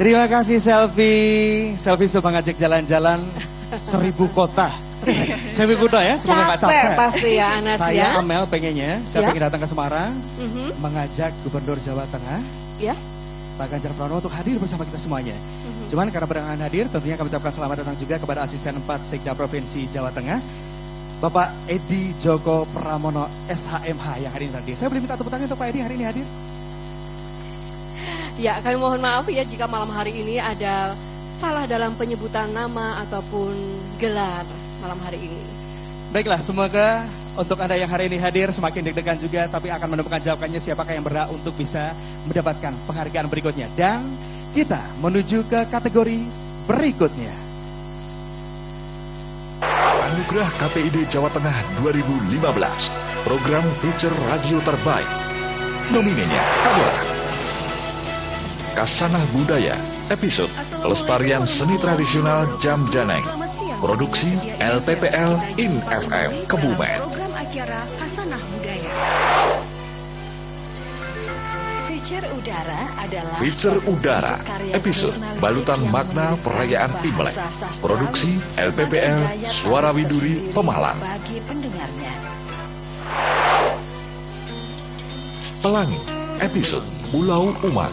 Terima kasih selfie. Selfie sudah mengajak jalan-jalan 1000 kota. 1000 kota ya, semoga nggak capek. Pasti ya Anas. Saya ya. Amel pengennya, saya pengen datang ke Semarang, mengajak Gubernur Jawa Tengah, ya, Pak Ganjar Pranowo untuk hadir bersama kita semuanya. Cuman karena berkenan hadir, tentunya kami ucapkan selamat datang juga kepada Asisten 4 Sekda Provinsi Jawa Tengah, Bapak Edi Joko Pramono SHMH yang hari ini hadir. Saya boleh minta tepuk tangan untuk Pak Edi hari ini hadir? Ya, kami mohon maaf ya jika malam hari ini ada salah dalam penyebutan nama ataupun gelar malam hari ini. Baiklah, semoga untuk Anda yang hari ini hadir semakin deg-degan juga, tapi akan menemukan jawabannya siapakah yang berhak untuk bisa mendapatkan penghargaan berikutnya. Dan kita menuju ke kategori berikutnya. Anugerah KPID Jawa Tengah 2015, program feature radio terbaik. Nominenya adalah Kasanah Budaya, episode Pelestarian Seni Tradisional Jam Janeng, produksi LPPL In FM Kebumen. Program acara Kasanah Budaya. Feature udara adalah Feature udara, episode Balutan Makna Perayaan Imlek, produksi LPPL Suara Widuri Pemalang. Bagi pendengarnya. Pelangi, episode Pulau Umat,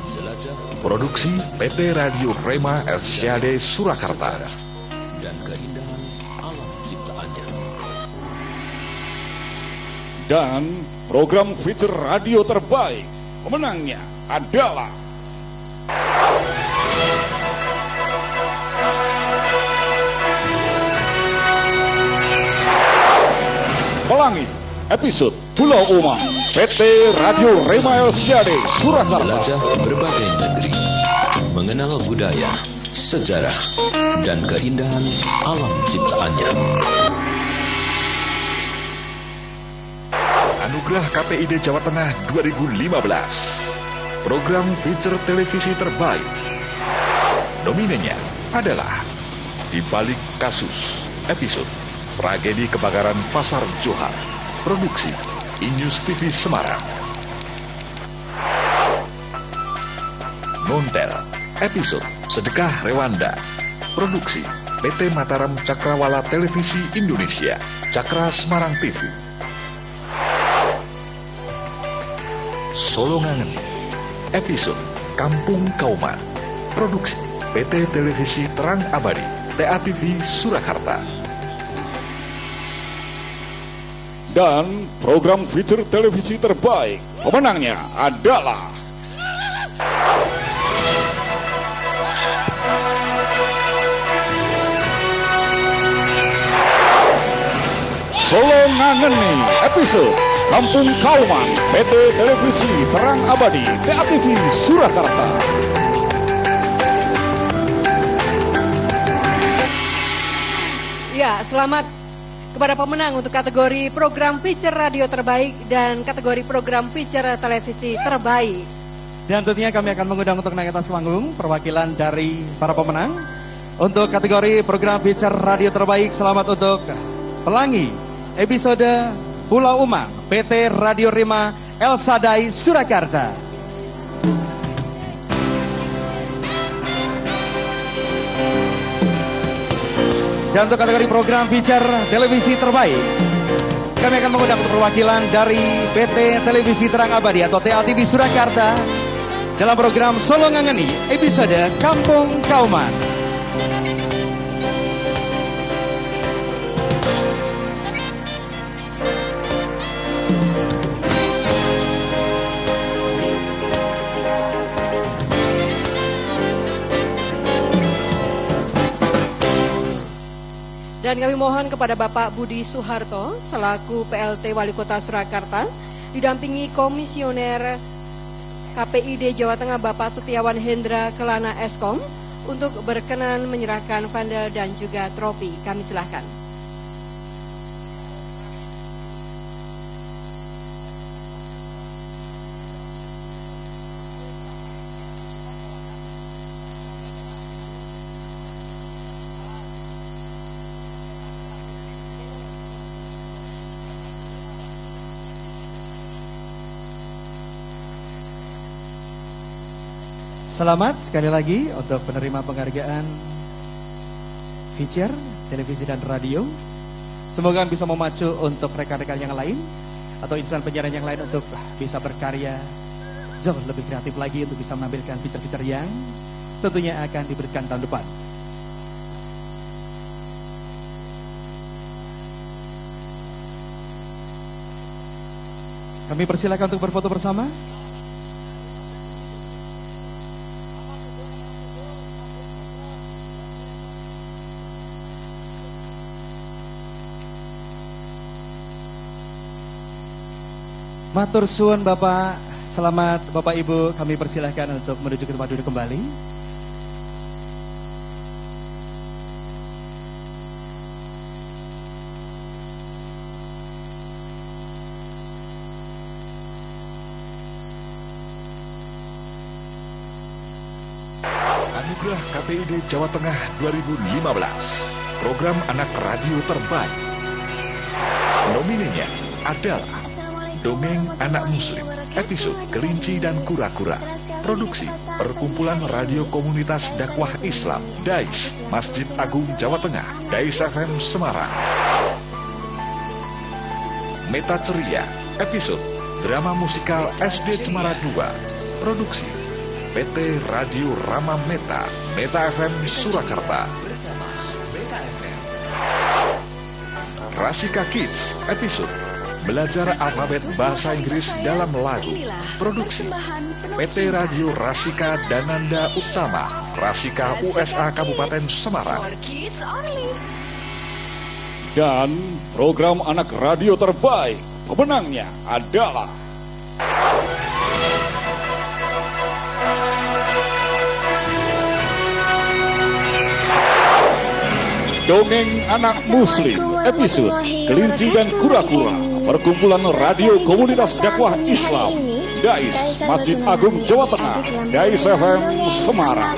produksi PT Radio Rema LCD Surakarta. Dan keindahan alam ciptaannya. Dan program feature radio terbaik, pemenangnya adalah Pelangi, episode Pulau Uma, PT Radio Rema LCD Surakarta. Jelajah berbagai negeri, mengenal budaya, sejarah, dan keindahan alam ciptaannya. Anugerah KPID Jawa Tengah 2015, program feature televisi terbaik. Nominenya adalah Di Balik Kasus, episode Tragedi Kebakaran Pasar Johar, produksi Inews TV Semarang. Nontel, episode Sedekah Rewanda, produksi PT Mataram Cakrawala Televisi Indonesia, Cakra Semarang TV. Solongangen, episode Kampung Kauman, produksi PT Televisi Terang Abadi, TATV Surakarta. Dan program feature televisi terbaik, pemenangnya adalah Solongangeni, episode Kampung Kauman, PT Televisi Terang Abadi, TATV Surakarta. Ya, selamat kepada pemenang untuk kategori program feature radio terbaik dan kategori program feature televisi terbaik. Dan tentunya kami akan mengundang untuk naik atas panggung perwakilan dari para pemenang. Untuk kategori program feature radio terbaik, selamat untuk Pelangi, episode Pulau Uma, PT Radio Rema El Sadai Surakarta. Dan untuk kategori program feature televisi terbaik, kami akan mengundang untuk perwakilan dari PT Televisi Terang Abadi atau TATV Surakarta dalam program Solongangeni episode Kampung Kauman. Dan kami mohon kepada Bapak Budi Suharto selaku PLT Wali Kota Surakarta didampingi Komisioner KPID Jawa Tengah Bapak Setiawan Hendra Kelana Eskom untuk berkenan menyerahkan vandal dan juga trofi. Kami silahkan. Selamat sekali lagi untuk penerima penghargaan feature televisi dan radio. Semoga bisa memacu untuk rekan-rekan yang lain atau insan penyiaran yang lain untuk bisa berkarya jauh lebih kreatif lagi untuk bisa menampilkan feature-feature yang tentunya akan diberikan tahun depan. Kami persilakan untuk berfoto bersama. Matur suwun Bapak, selamat Bapak Ibu, kami persilahkan untuk menuju ke tempat duduk kembali. Anugerah KPID Jawa Tengah 2015, program anak radio terbaik. Nominenya adalah Dongeng Anak Muslim, episode Kelinci dan Kura-Kura. Produksi Perkumpulan Radio Komunitas Dakwah Islam, DAIS, Masjid Agung Jawa Tengah, DAIS FM Semarang. Meta Ceria, episode Drama Musikal SD Cemara 2. Produksi PT Radio Rama Meta, Meta FM Surakarta. Rasika Kids, episode Belajar Alfabet Bahasa Inggris dalam Lagu. Produksi PT Radio Rasika Dananda Utama, Rasika USA Kabupaten Semarang. Dan program anak radio terbaik, pemenangnya adalah Dongeng Anak Muslim, episode Kelinci dan Kura-Kura. Perkumpulan Radio Komunitas Dakwah Islam, DAIS, Masjid Agung Jawa Tengah, DAIS FM Semarang.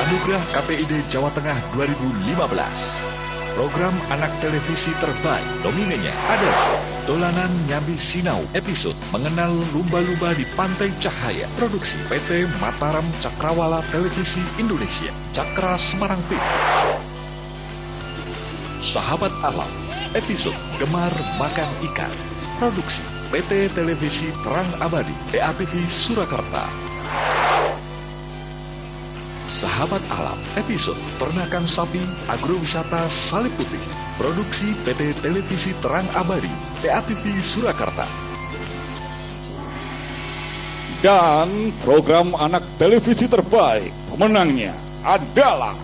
Anugerah KPID Jawa Tengah 2015. Program anak televisi terbaik, nominenya adalah Dolanan Nyambi Sinau, episode Mengenal Lumba-Lumba di Pantai Cahaya. Produksi PT Mataram Cakrawala Televisi Indonesia, Cakra Semarang TV. Sahabat Alam, episode Gemar Makan Ikan. Produksi PT Televisi Terang Abadi, TATV Surakarta. Sahabat Alam, episode Ternakan Sapi Agrowisata Salib Putih. Produksi PT Televisi Terang Abadi, TATV Surakarta. Dan program anak televisi terbaik, pemenangnya adalah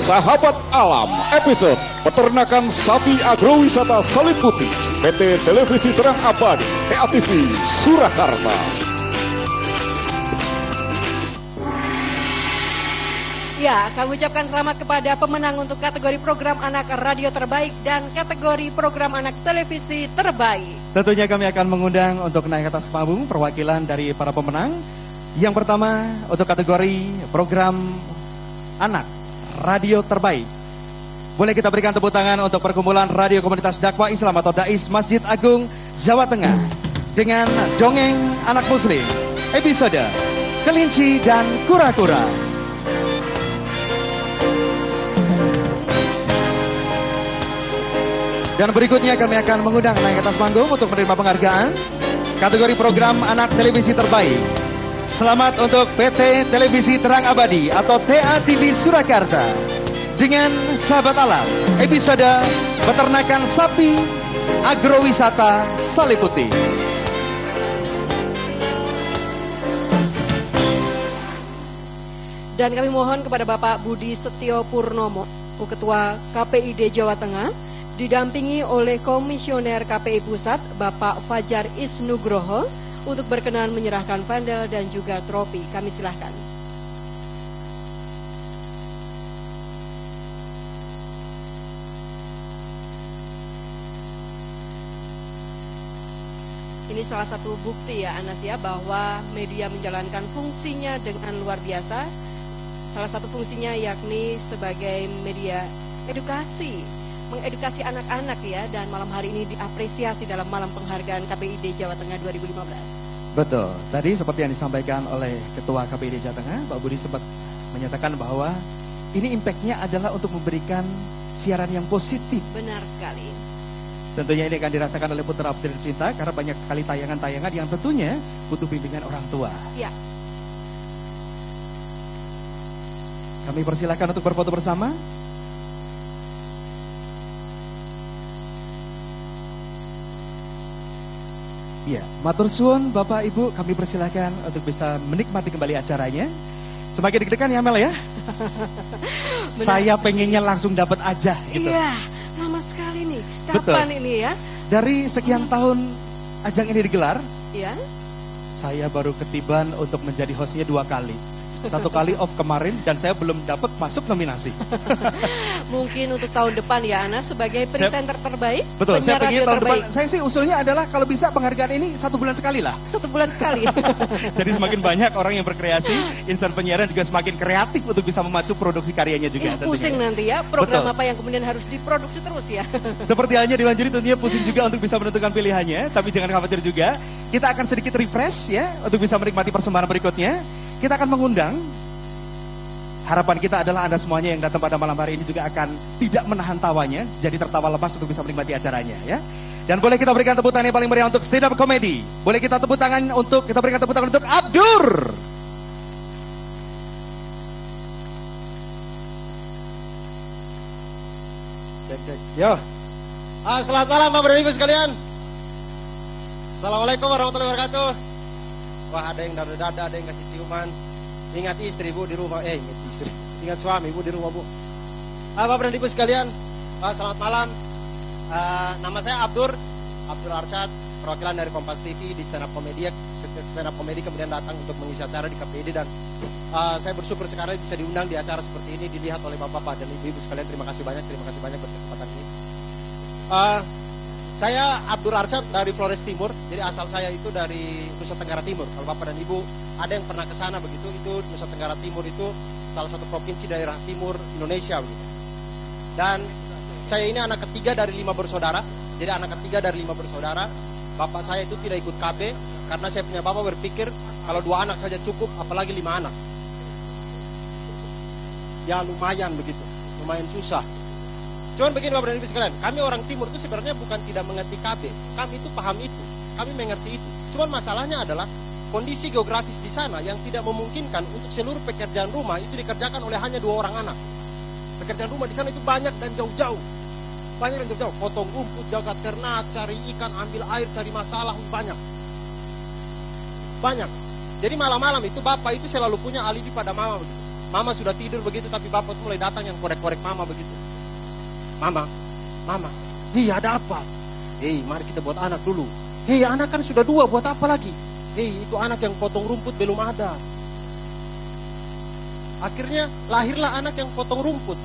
Sahabat Alam, episode Peternakan Sapi Agrowisata Salib Putih, PT Televisi Terang Abadi, TATV Surakarta. Ya, kami ucapkan selamat kepada pemenang untuk kategori program anak radio terbaik dan kategori program anak televisi terbaik. Tentunya kami akan mengundang untuk naik ke atas panggung perwakilan dari para pemenang. Yang pertama untuk kategori program anak radio terbaik. Boleh kita berikan tepuk tangan untuk Perkumpulan Radio Komunitas Dakwah Islam atau DAIS Masjid Agung Jawa Tengah dengan Dongeng Anak Muslim, episode Kelinci dan Kura-Kura. Dan berikutnya kami akan mengundang naik ke atas panggung untuk menerima penghargaan kategori program anak televisi terbaik. Selamat untuk PT Televisi Terang Abadi atau TATV Surakarta dengan Sahabat Alam, episode Peternakan Sapi Agrowisata Salib Putih. Dan kami mohon kepada Bapak Budi Setio Purnomo, Ketua KPID Jawa Tengah, didampingi oleh Komisioner KPI Pusat Bapak Fajar Isnugroho, untuk berkenan menyerahkan vandal dan juga trofi. Kami silahkan. Ini salah satu bukti ya Anas ya, bahwa media menjalankan fungsinya dengan luar biasa. Salah satu fungsinya yakni sebagai media edukasi, mengedukasi anak-anak ya, dan malam hari ini diapresiasi dalam malam penghargaan KPID Jawa Tengah 2015. Betul, tadi seperti yang disampaikan oleh Ketua KPID Jawa Tengah, Pak Budi sempat menyatakan bahwa ini impact-nya adalah untuk memberikan siaran yang positif. Benar sekali. Tentunya ini akan dirasakan oleh putra putri tercinta karena banyak sekali tayangan-tayangan yang tentunya butuh bimbingan orang tua. Ya. Kami persilakan untuk berfoto bersama. Ya, matur suwun Bapak Ibu, kami persilakan untuk bisa menikmati kembali acaranya. Semakin deg-degan ya Mel ya. Saya pengennya langsung dapat aja gitu. Iya, lama sekali nih. Kapan Betul. ini ya? Dari sekian tahun ajang ini digelar, Iya. saya baru ketiban untuk menjadi hostnya 2 kali. 1 kali off kemarin dan saya belum dapat masuk nominasi. Mungkin untuk tahun depan ya Anas sebagai presenter terbaik. Betul, saya penyiar pengen radio tahun terbaik. depan. Saya sih usulnya adalah kalau bisa penghargaan ini 1 bulan sekali lah. 1 bulan sekali. Jadi semakin banyak orang yang berkreasi, insan penyiaran juga semakin kreatif untuk bisa memacu produksi karyanya juga. Ya, pusing tentunya. nanti ya program Betul. apa yang kemudian harus diproduksi terus ya. Seperti halnya Dewan Juri tentunya pusing juga untuk bisa menentukan pilihannya, tapi jangan khawatir juga. Kita akan sedikit refresh ya untuk bisa menikmati persembahan berikutnya. Kita akan mengundang. Harapan kita adalah Anda semuanya yang datang pada malam hari ini juga akan tidak menahan tawanya, jadi tertawa lepas untuk bisa menikmati acaranya ya. Dan boleh kita berikan tepuk tangan yang paling meriah untuk stand up comedy. Boleh kita berikan tepuk tangan untuk Abdur. Cek. Yo. Selamat malam Bapak dan Ibu sekalian. Assalamualaikum warahmatullahi wabarakatuh. Wah, ada yang dada-dada, ada yang kasih ciuman. Ingat istri Bu di rumah. Ingat istri. Ingat suami Bu di rumah Bu. Bapak dan Ibu sekalian, selamat malam. Nama saya Abdur Arsyad, perwakilan dari Kompas TV di stand up comedy kemudian datang untuk mengisi acara di KPID dan saya bersyukur sekarang bisa diundang di acara seperti ini, dilihat oleh Bapak dan Ibu sekalian. Terima kasih banyak buat kesempatan ini. Saya Abdur Arsyad dari Flores Timur, jadi asal saya itu dari Nusa Tenggara Timur. Kalau Bapak dan Ibu ada yang pernah ke sana begitu, itu Nusa Tenggara Timur itu salah satu provinsi daerah timur Indonesia begitu. Dan saya ini anak ketiga dari 5 bersaudara. Jadi anak ketiga dari 5 bersaudara. Bapak saya itu tidak ikut KB karena saya punya bapak berpikir kalau 2 anak saja cukup, apalagi 5 anak. Ya lumayan begitu, lumayan susah. Cuman begini Bapak dan Ibu sekalian, kami orang timur itu sebenarnya bukan tidak mengerti KB. Kami itu paham itu, kami mengerti itu. Cuman masalahnya adalah kondisi geografis di sana yang tidak memungkinkan untuk seluruh pekerjaan rumah itu dikerjakan oleh hanya 2 orang anak. Pekerjaan rumah di sana itu banyak dan jauh-jauh. Banyak dan jauh-jauh, potong rumput, jaga ternak, cari ikan, ambil air, cari masalah, banyak. Banyak. Jadi malam-malam itu bapak itu selalu punya alibi pada mama begitu. Mama sudah tidur begitu tapi bapak itu mulai datang yang korek-korek mama begitu. Mama, ada apa? Mari kita buat anak dulu. Anak kan sudah 2, buat apa lagi? Itu anak yang potong rumput belum ada. Akhirnya lahirlah anak yang potong rumput.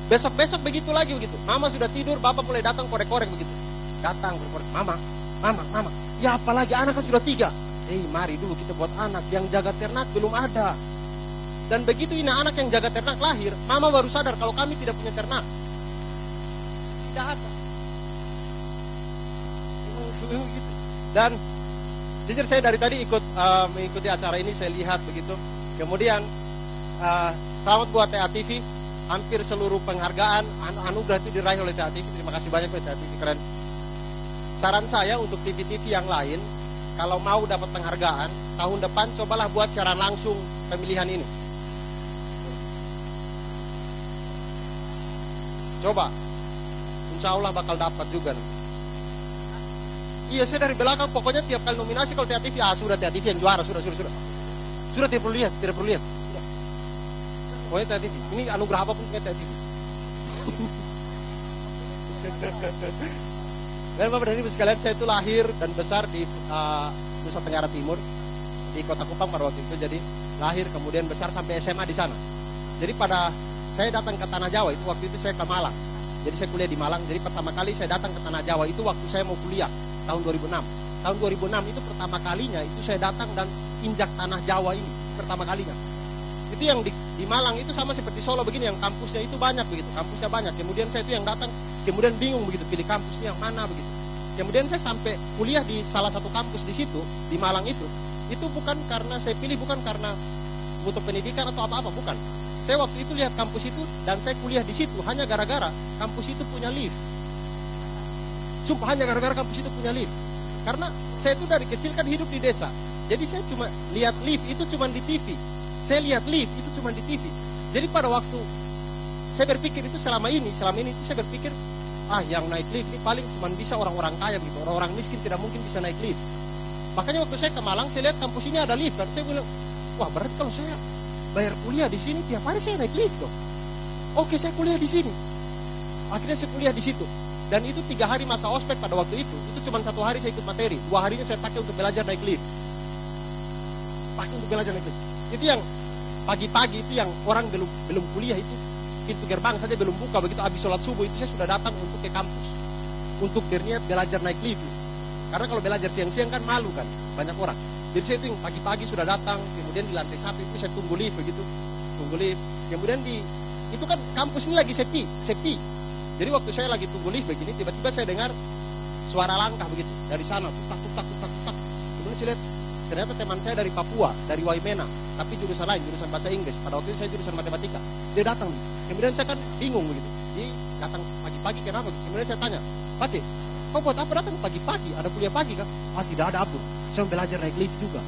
Besok-besok begitu lagi begitu. Mama sudah tidur, bapak mulai datang korek-korek begitu. Datang korek-korek, mama. Ya apalagi anak kan sudah 3. Mari dulu kita buat anak yang jaga ternak belum ada. Dan begitu ini anak yang jaga ternak lahir, mama baru sadar kalau kami tidak punya ternak. Tidak ada. Dan jujur saya dari tadi mengikuti acara ini, saya lihat begitu. Kemudian selamat buat TA TV. Hampir seluruh penghargaan anugerah itu diraih oleh TA TV. Terima kasih banyak buat TA TV, keren. Saran saya untuk TV-TV yang lain, kalau mau dapat penghargaan tahun depan, cobalah buat siaran langsung pemilihan ini. Coba, insya Allah bakal dapat juga. Iya, saya dari belakang pokoknya tiap kali nominasi kalau TA TV, sudah TA TV yang juara, sudah. Sudah tidak perlu lihat. Pokoknya TA TV, ini anugerah apapun punya TA TV. Dan Bapak dan Ibu sekalian, saya itu lahir dan besar di Nusa Tenggara Timur, di Kota Kupang pada waktu itu. Jadi lahir kemudian besar sampai SMA di sana. Jadi pada saya datang ke Tanah Jawa itu waktu itu saya ke Malang. Jadi saya kuliah di Malang. Jadi pertama kali saya datang ke Tanah Jawa itu waktu saya mau kuliah tahun 2006. tahun 2006 itu pertama kalinya itu saya datang dan injak tanah Jawa ini pertama kalinya. Itu yang di Malang itu sama seperti Solo begini, yang kampusnya itu banyak begitu, kampusnya banyak. Kemudian saya itu yang datang, kemudian bingung begitu pilih kampusnya yang mana begitu. Kemudian saya sampai kuliah di salah satu kampus di situ di Malang itu bukan karena saya pilih, bukan karena butuh pendidikan atau apa-apa, bukan. Saya waktu itu lihat kampus itu dan saya kuliah di situ hanya gara-gara kampus itu punya lift. Sumpah, hanya gara-gara kampus itu punya lift. Karena saya itu dari kecil kan hidup di desa. Jadi saya cuma lihat lift itu cuma di TV. Saya lihat lift itu cuma di TV. Jadi pada waktu saya berpikir itu selama ini itu saya berpikir, yang naik lift ini paling cuma bisa orang-orang kaya begitu. Orang-orang miskin tidak mungkin bisa naik lift. Makanya waktu saya ke Malang, saya lihat kampus ini ada lift kan. Saya bilang, wah berarti kalau saya bayar kuliah di sini tiap hari saya naik lift dong. Oke, saya kuliah di sini. Akhirnya saya kuliah di situ. Dan itu 3 hari masa ospek pada waktu itu cuma 1 hari saya ikut materi, 2 harinya saya pakai untuk belajar naik lift. Itu yang pagi-pagi itu yang orang belum kuliah itu, pintu gerbang saja belum buka, begitu habis sholat subuh itu saya sudah datang untuk ke kampus untuk berniat belajar naik lift. Karena kalau belajar siang-siang kan malu kan, banyak orang. Jadi saya itu yang pagi-pagi sudah datang, kemudian di lantai 1 itu saya tunggu lift begitu, kemudian itu kan kampus ini lagi sepi. Jadi waktu saya lagi tunggu lift begini, tiba-tiba saya dengar suara langkah begitu dari sana, tutak. Kemudian saya lihat ternyata teman saya dari Papua, dari Waimena, tapi jurusan lain, jurusan bahasa Inggris. Pada waktu itu saya jurusan matematika. Dia datang, kemudian saya kan bingung begitu. Dia datang pagi-pagi kenapa? Kemudian saya tanya, Pak, kau buat apa datang pagi-pagi? Ada kuliah pagi kan? Tidak ada, Abdul. Saya mau belajar naik lift juga.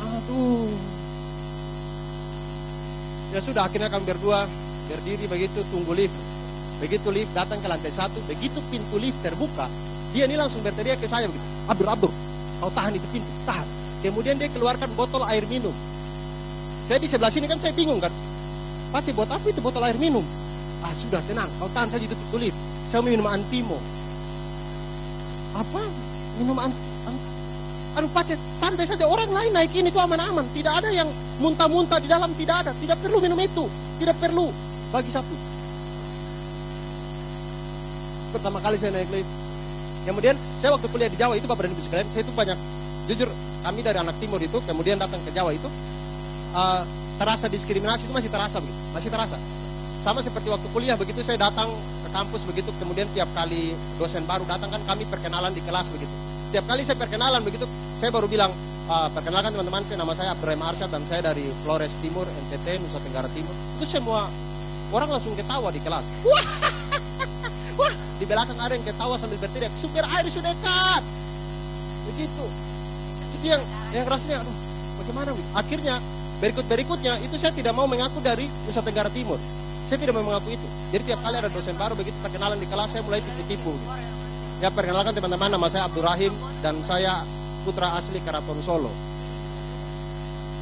Aduh. Ya sudah, akhirnya kami berdua berdiri begitu tunggu lift. Begitu lift datang ke lantai 1, begitu pintu lift terbuka, dia ini langsung berteriak ke saya begitu, Abdur, kau tahan itu pintu, tahan. Kemudian dia keluarkan botol air minum. Saya di sebelah sini kan saya bingung kan, Pak, buat apa itu botol air minum? Sudah tenang, kau tahan saja itu pintu lift. Saya minum Antimo. Apa? Minum Aduh Pak, santai saja, orang lain naik ini itu aman-aman. Tidak ada yang muntah-muntah di dalam, tidak ada. Tidak perlu minum itu, tidak perlu. Bagi satu. Pertama kali saya naik lift. Kemudian saya waktu kuliah di Jawa itu, Bapak dan Ibu sekalian, saya itu banyak, jujur kami dari anak timur itu, kemudian datang ke Jawa itu, terasa diskriminasi itu masih terasa begitu, masih terasa. Sama seperti waktu kuliah begitu, saya datang ke kampus begitu, kemudian tiap kali dosen baru datang kan kami perkenalan di kelas begitu. Tiap kali saya perkenalan begitu, saya baru bilang, perkenalkan teman-teman, nama saya Abdurrahim Arsyad dan saya dari Flores Timur, NTT, Nusa Tenggara Timur. Itu semua orang langsung ketawa di kelas. Wah, di belakang ada yang ketawa sambil berteriak, supir air sudah dekat. Begitu. Itu yang rasanya, aduh, bagaimana? Akhirnya berikutnya itu saya tidak mau mengaku dari Nusa Tenggara Timur. Saya tidak mau mengaku itu. Jadi tiap kali ada dosen baru begitu perkenalan di kelas, saya mulai tipu-tipu. Ya, perkenalkan teman-teman, nama saya Abdurrahim dan saya putra asli Karaton Solo.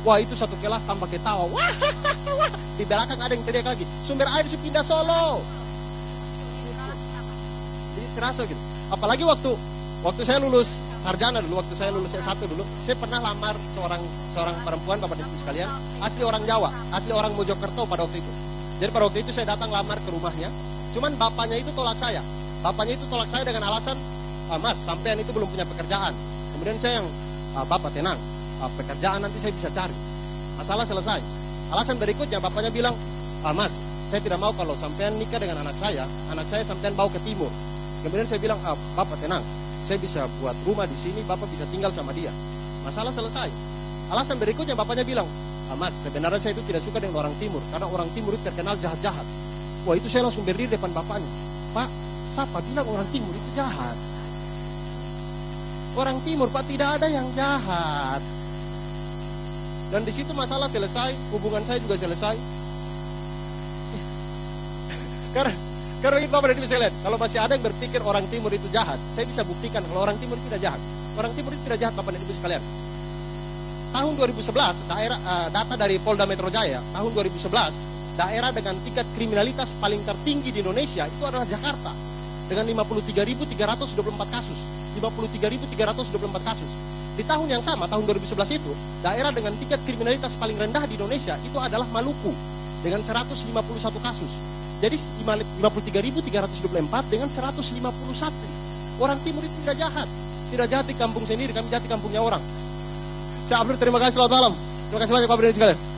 Wah, itu satu kelas tambah ketawa. Wah. Di belakang ada yang teriak lagi, sumber air sudah pindah Solo. Jadi terasa gitu. Apalagi waktu saya lulus sarjana dulu, waktu saya lulus S1 dulu, saya pernah lamar seorang perempuan, Bapak dan Ibu sekalian, asli orang Jawa, asli orang Mojokerto pada waktu itu. Jadi pada waktu itu saya datang lamar ke rumahnya, cuman bapaknya itu tolak saya. Bapaknya itu tolak saya dengan alasan, Mas, sampean itu belum punya pekerjaan. Kemudian saya yang, Bapak tenang, pekerjaan nanti saya bisa cari. Masalah selesai. Alasan berikutnya bapaknya bilang, Mas, saya tidak mau kalau sampean nikah dengan anak saya sampean bawa ke timur. Kemudian saya bilang, Bapak tenang, saya bisa buat rumah di sini, Bapak bisa tinggal sama dia. Masalah selesai. Alasan berikutnya bapaknya bilang, Mas, sebenarnya saya itu tidak suka dengan orang timur, karena orang timur itu terkenal jahat-jahat. Wah, itu saya langsung berdiri depan bapaknya. Pak, siapa bilang orang timur itu jahat? Orang timur, Pak, tidak ada yang jahat. Dan di situ masalah selesai, hubungan saya juga selesai. Karena itu Bapak dan Ibu sekalian, kalau masih ada yang berpikir orang timur itu jahat, saya bisa buktikan kalau orang timur itu tidak jahat. Orang timur itu tidak jahat, Bapak dan Ibu sekalian. Tahun 2011, data dari Polda Metro Jaya, tahun 2011, daerah dengan tingkat kriminalitas paling tertinggi di Indonesia itu adalah Jakarta dengan 53.324 kasus. 53.324 kasus. Di tahun yang sama, tahun 2011 itu, daerah dengan tingkat kriminalitas paling rendah di Indonesia itu adalah Maluku dengan 151 kasus. Jadi 53.324 dengan 151. Orang timur itu tidak jahat. tidak jati kampung sendiri, kami jati kampungnya orang. Saya Abdur, terima kasih, selamat malam. Terima kasih banyak Bapak dan Ibu sekalian.